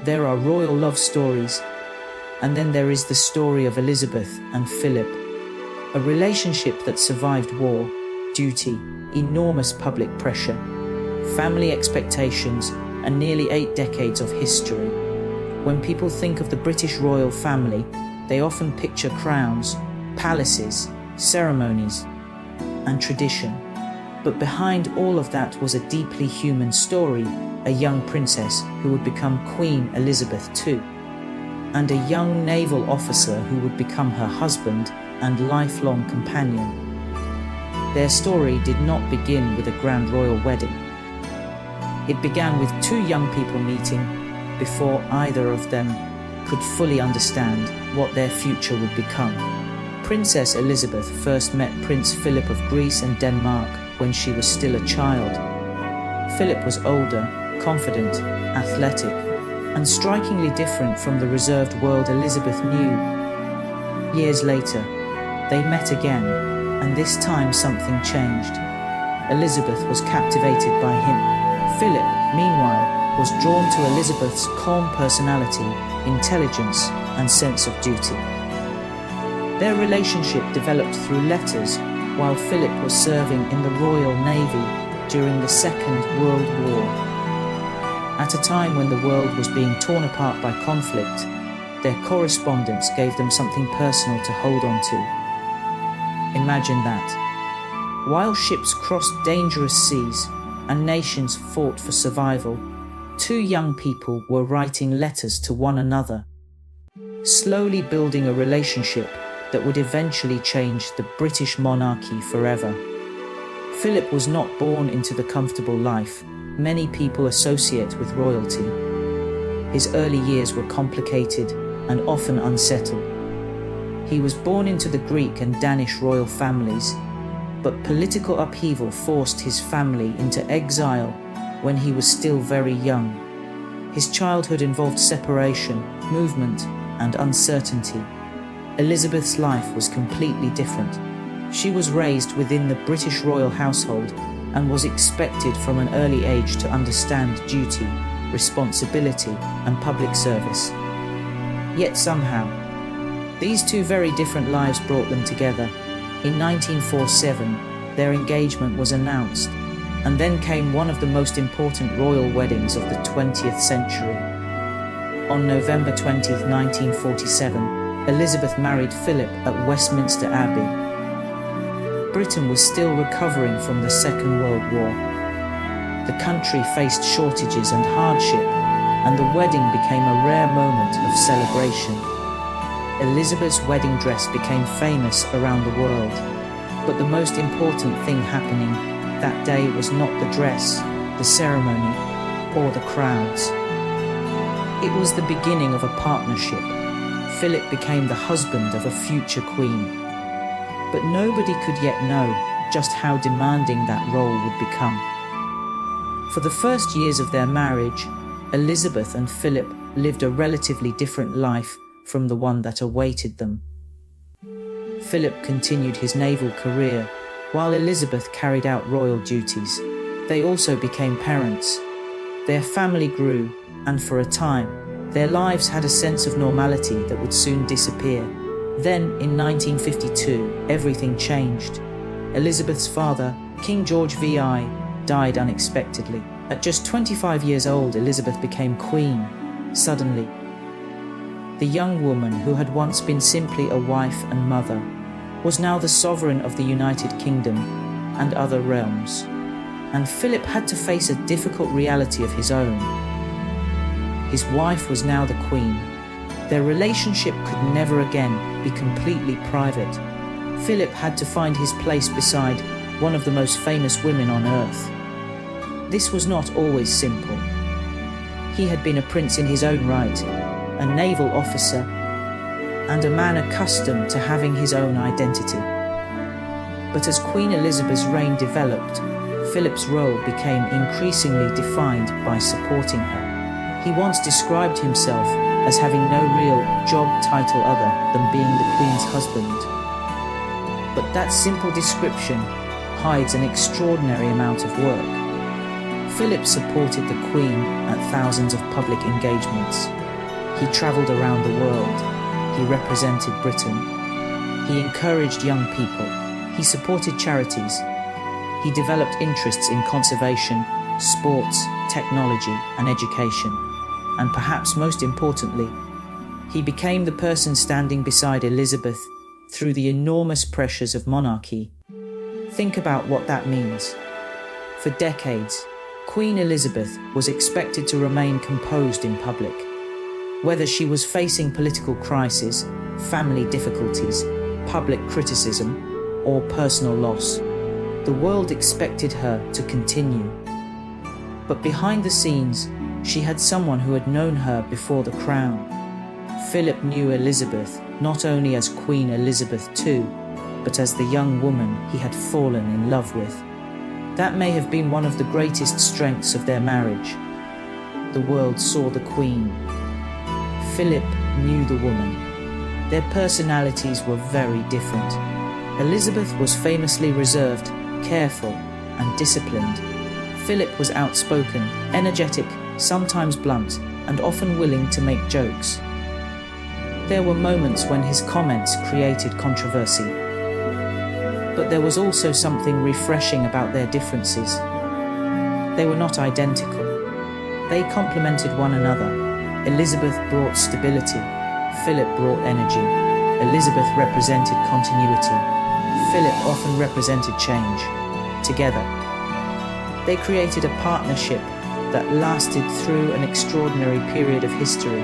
There are royal love stories, and then there is the story of Elizabeth and Philip, a relationship that survived war, duty, enormous public pressure, family expectations, and nearly 8 decades of history. When people think of the British royal family, they often picture crowns, palaces, ceremonies, and tradition. But behind all of that was a deeply human story, a young princess who would become Queen Elizabeth II, and a young naval officer who would become her husband and lifelong companion. Their story did not begin with a grand royal wedding. It began with 2 young people meeting before either of them could fully understand what their future would become. Princess Elizabeth first met Prince Philip of Greece and Denmark when she was still a child. Philip was older, confident, athletic, and strikingly different from the reserved world Elizabeth knew. Years later, they met again, and this time something changed. Elizabeth was captivated by him. Philip, meanwhile, was drawn to Elizabeth's calm personality, intelligence, and sense of duty. Their relationship developed through letters while Philip was serving in the Royal Navy during the Second World War. At a time when the world was being torn apart by conflict, their correspondence gave them something personal to hold on to. Imagine that. While ships crossed dangerous seas and nations fought for survival, 2 young people were writing letters to one another, slowly building a relationship that would eventually change the British monarchy forever. Philip was not born into the comfortable life many people associate with royalty. His early years were complicated and often unsettled. He was born into the Greek and Danish royal families, but political upheaval forced his family into exile when he was still very young. His childhood involved separation, movement, and uncertainty. Elizabeth's life was completely different. She was raised within the British royal household and was expected from an early age to understand duty, responsibility, and public service. Yet somehow, these 2 very different lives brought them together. In 1947, their engagement was announced, and then came one of the most important royal weddings of the 20th century. On November 20, 1947, Elizabeth married Philip at Westminster Abbey. Britain was still recovering from the Second World War. The country faced shortages and hardship, and the wedding became a rare moment of celebration. Elizabeth's wedding dress became famous around the world, but the most important thing happening that day was not the dress, the ceremony, or the crowds. It was the beginning of a partnership. Philip became the husband of a future queen. But nobody could yet know just how demanding that role would become. For the first years of their marriage, Elizabeth and Philip lived a relatively different life from the one that awaited them. Philip continued his naval career, while Elizabeth carried out royal duties. They also became parents. Their family grew, and for a time, their lives had a sense of normality that would soon disappear. Then, in 1952, everything changed. Elizabeth's father, King George VI, died unexpectedly. At just 25 years old, Elizabeth became queen, suddenly. The young woman who had once been simply a wife and mother was now the sovereign of the United Kingdom and other realms. And Philip had to face a difficult reality of his own. His wife was now the queen. Their relationship could never again be completely private. Philip had to find his place beside one of the most famous women on earth. This was not always simple. He had been a prince in his own right, a naval officer, and a man accustomed to having his own identity. But as Queen Elizabeth's reign developed, Philip's role became increasingly defined by supporting her. He once described himself as having no real job title other than being the Queen's husband. But that simple description hides an extraordinary amount of work. Philip supported the Queen at thousands of public engagements. He travelled around the world. He represented Britain. He encouraged young people. He supported charities. He developed interests in conservation, sports, technology, and education. And perhaps most importantly, he became the person standing beside Elizabeth through the enormous pressures of monarchy. Think about what that means. For decades, Queen Elizabeth was expected to remain composed in public. Whether she was facing political crisis, family difficulties, public criticism, or personal loss, the world expected her to continue. But behind the scenes, she had someone who had known her before the crown. Philip knew Elizabeth not only as Queen Elizabeth II, but as the young woman he had fallen in love with. That may have been one of the greatest strengths of their marriage. The world saw the Queen. Philip knew the woman. Their personalities were very different. Elizabeth was famously reserved, careful, and disciplined. Philip was outspoken, energetic, sometimes blunt, and often willing to make jokes. There were moments when his comments created controversy. But there was also something refreshing about their differences. They were not identical. They complemented one another. Elizabeth brought stability. Philip brought energy. Elizabeth represented continuity. Philip often represented change. Together, they created a partnership that lasted through an extraordinary period of history.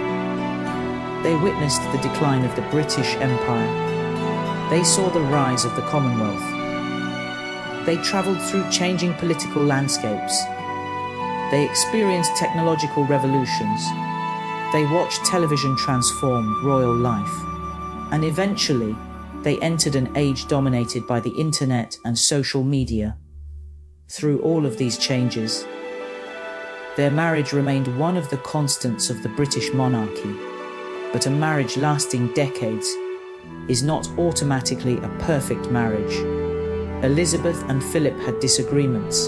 They witnessed the decline of the British Empire. They saw the rise of the Commonwealth. They travelled through changing political landscapes. They experienced technological revolutions. They watched television transform royal life. And eventually, they entered an age dominated by the internet and social media. Through all of these changes, their marriage remained one of the constants of the British monarchy. But a marriage lasting decades is not automatically a perfect marriage. Elizabeth and Philip had disagreements.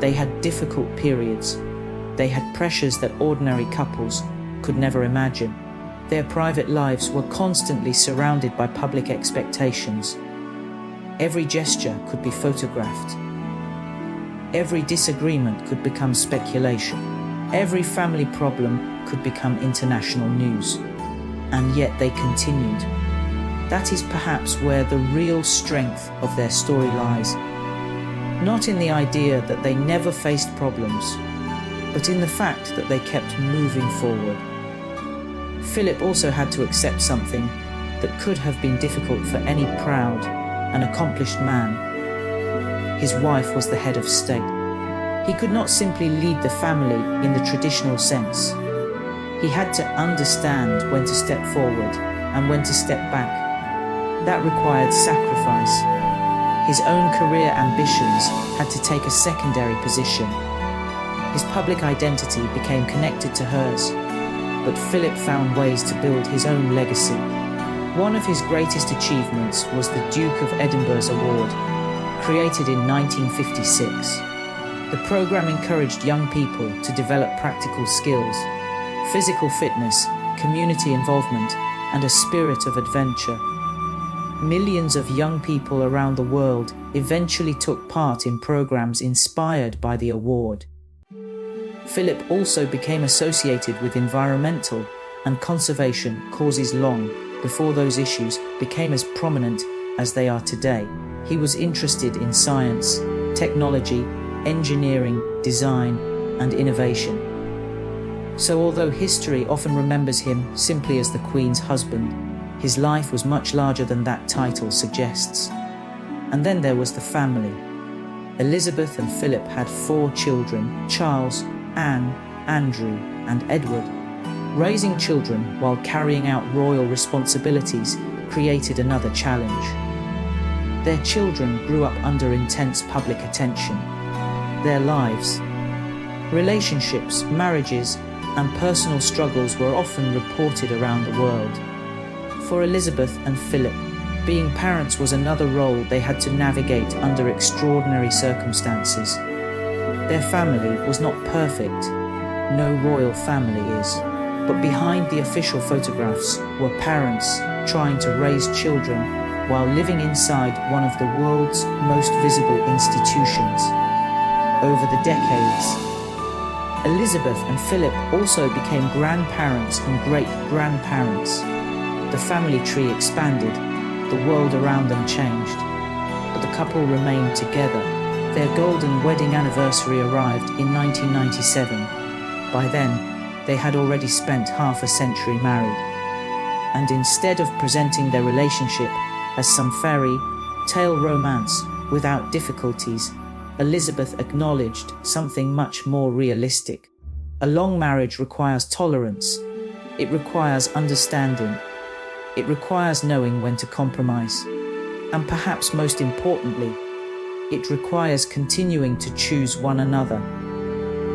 They had difficult periods. They had pressures that ordinary couples could never imagine. Their private lives were constantly surrounded by public expectations. Every gesture could be photographed. Every disagreement could become speculation. Every family problem could become international news. And yet they continued. That is perhaps where the real strength of their story lies. Not in the idea that they never faced problems, but in the fact that they kept moving forward. Philip also had to accept something that could have been difficult for any proud and accomplished man. His wife was the head of state. He could not simply lead the family in the traditional sense. He had to understand when to step forward and when to step back. That required sacrifice. His own career ambitions had to take a secondary position. His public identity became connected to hers, but Philip found ways to build his own legacy. One of his greatest achievements was the Duke of Edinburgh's Award, created in 1956. The program encouraged young people to develop practical skills, physical fitness, community involvement, and a spirit of adventure. Millions of young people around the world eventually took part in programs inspired by the award. Philip also became associated with environmental and conservation causes long before those issues became as prominent as they are today. He was interested in science, technology, engineering, design, and innovation. So although history often remembers him simply as the Queen's husband, his life was much larger than that title suggests. And then there was the family. Elizabeth and Philip had 4 children: Charles, Anne, Andrew, and Edward. Raising children while carrying out royal responsibilities created another challenge. Their children grew up under intense public attention. Their lives, relationships, marriages, and personal struggles were often reported around the world. For Elizabeth and Philip, being parents was another role they had to navigate under extraordinary circumstances. Their family was not perfect. No royal family is. But behind the official photographs were parents trying to raise children while living inside one of the world's most visible institutions. Over the decades, Elizabeth and Philip also became grandparents and great-grandparents. The family tree expanded, the world around them changed, but the couple remained together. Their golden wedding anniversary arrived in 1997. By then, they had already spent half a century married. And instead of presenting their relationship as some fairy tale romance without difficulties, Elizabeth acknowledged something much more realistic. A long marriage requires tolerance. It requires understanding. It requires knowing when to compromise. And perhaps most importantly, it requires continuing to choose one another.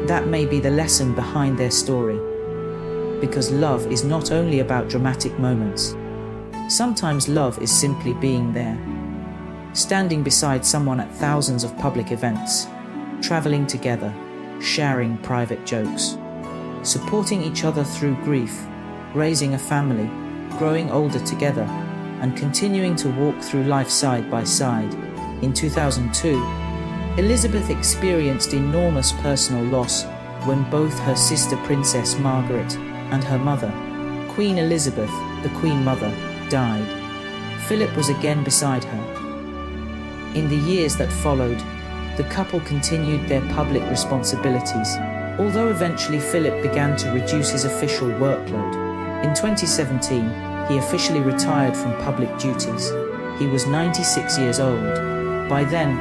That may be the lesson behind their story. Because love is not only about dramatic moments. Sometimes love is simply being there. Standing beside someone at thousands of public events, traveling together, sharing private jokes, supporting each other through grief, raising a family, growing older together, and continuing to walk through life side by side. In 2002, Elizabeth experienced enormous personal loss when both her sister Princess Margaret and her mother, Queen Elizabeth, the Queen Mother, died. Philip was again beside her. In the years that followed, the couple continued their public responsibilities, although eventually Philip began to reduce his official workload. In 2017, he officially retired from public duties. He was 96 years old. By then,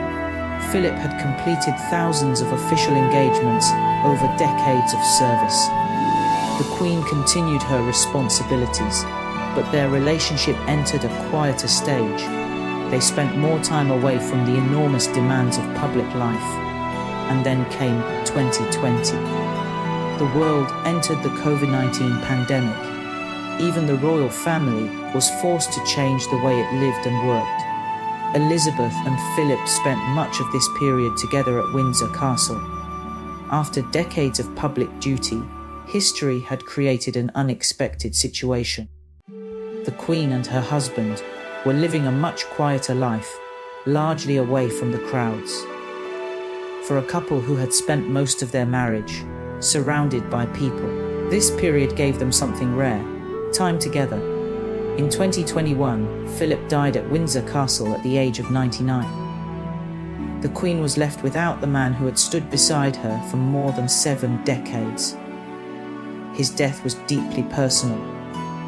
Philip had completed thousands of official engagements over decades of service. The Queen continued her responsibilities, but their relationship entered a quieter stage. They spent more time away from the enormous demands of public life. And then came 2020. The world entered the COVID-19 pandemic. Even the royal family was forced to change the way it lived and worked. Elizabeth and Philip spent much of this period together at Windsor Castle. After decades of public duty, history had created an unexpected situation. The Queen and her husband were living a much quieter life, largely away from the crowds. For a couple who had spent most of their marriage surrounded by people, this period gave them something rare: time together. In 2021, Philip died at Windsor Castle at the age of 99. The Queen was left without the man who had stood beside her for more than 7 decades. His death was deeply personal,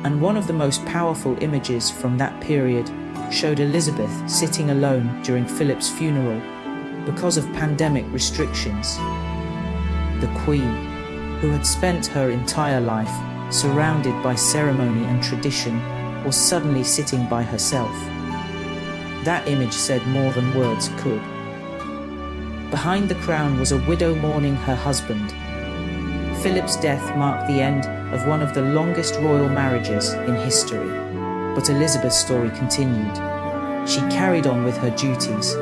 and one of the most powerful images from that period showed Elizabeth sitting alone during Philip's funeral because of pandemic restrictions. The Queen, who had spent her entire life surrounded by ceremony and tradition, was suddenly sitting by herself. That image said more than words could. Behind the crown was a widow mourning her husband. Philip's death marked the end of one of the longest royal marriages in history. But Elizabeth's story continued. She carried on with her duties.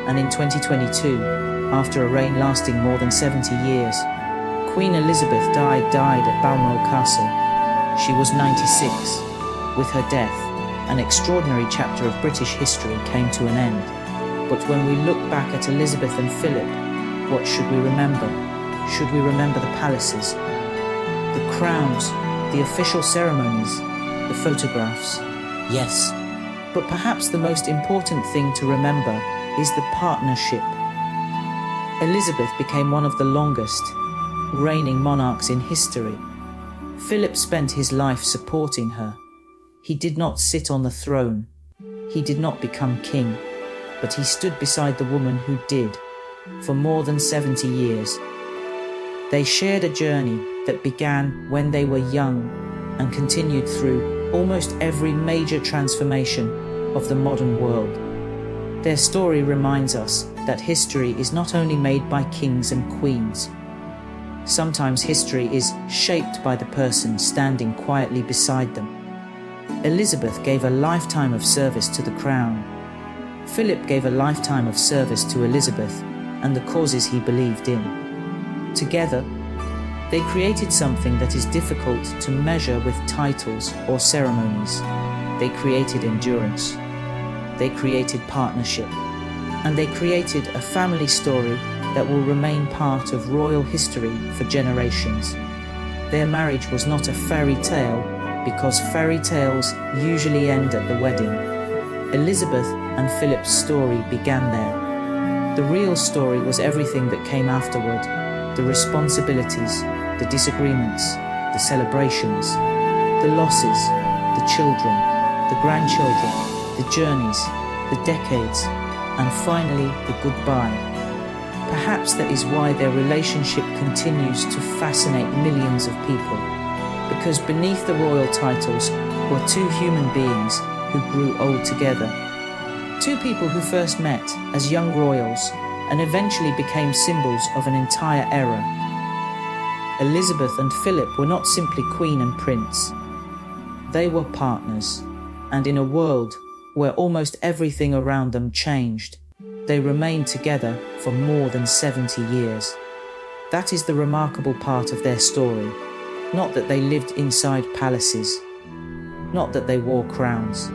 And in 2022, after a reign lasting more than 70 years, Queen Elizabeth died at Balmoral Castle. She was 96. With her death, an extraordinary chapter of British history came to an end. But when we look back at Elizabeth and Philip, what should we remember? Should we remember the palaces, the crowns, the official ceremonies, the photographs? Yes. But perhaps the most important thing to remember is the partnership. Elizabeth became one of the longest reigning monarchs in history. Philip spent his life supporting her. He did not sit on the throne. He did not become king, but he stood beside the woman who did, for more than 70 years. They shared a journey that began when they were young and continued through almost every major transformation of the modern world. Their story reminds us that history is not only made by kings and queens. Sometimes history is shaped by the person standing quietly beside them. Elizabeth gave a lifetime of service to the crown. Philip gave a lifetime of service to Elizabeth, and the causes he believed in. Together, they created something that is difficult to measure with titles or ceremonies. They created endurance. They created partnership. And they created a family story that will remain part of royal history for generations. Their marriage was not a fairy tale, because fairy tales usually end at the wedding. Elizabeth and Philip's story began there. The real story was everything that came afterward: the responsibilities, the disagreements, the celebrations, the losses, the children, the grandchildren, the journeys, the decades, and finally the goodbye. Perhaps that is why their relationship continues to fascinate millions of people, because beneath the royal titles were two human beings who grew old together. Two people who first met as young royals and eventually became symbols of an entire era. Elizabeth and Philip were not simply queen and prince. They were partners, and in a world where almost everything around them changed, they remained together for more than 70 years. That is the remarkable part of their story. Not that they lived inside palaces, not that they wore crowns,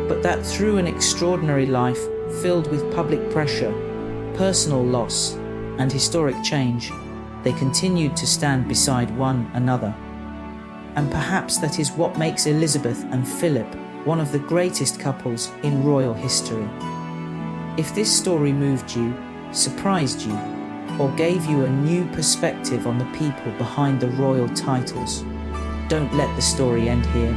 but that through an extraordinary life filled with public pressure, personal loss, and historic change, they continued to stand beside one another. And perhaps that is what makes Elizabeth and Philip one of the greatest couples in royal history. If this story moved you, surprised you, or gave you a new perspective on the people behind the royal titles, don't let the story end here.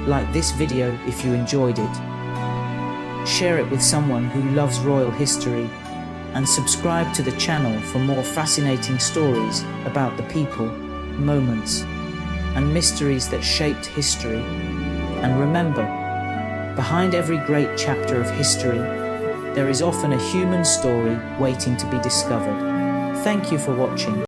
Like this video if you enjoyed it. Share it with someone who loves royal history, and subscribe to the channel for more fascinating stories about the people, moments, and mysteries that shaped history. And remember, behind every great chapter of history, there is often a human story waiting to be discovered. Thank you for watching.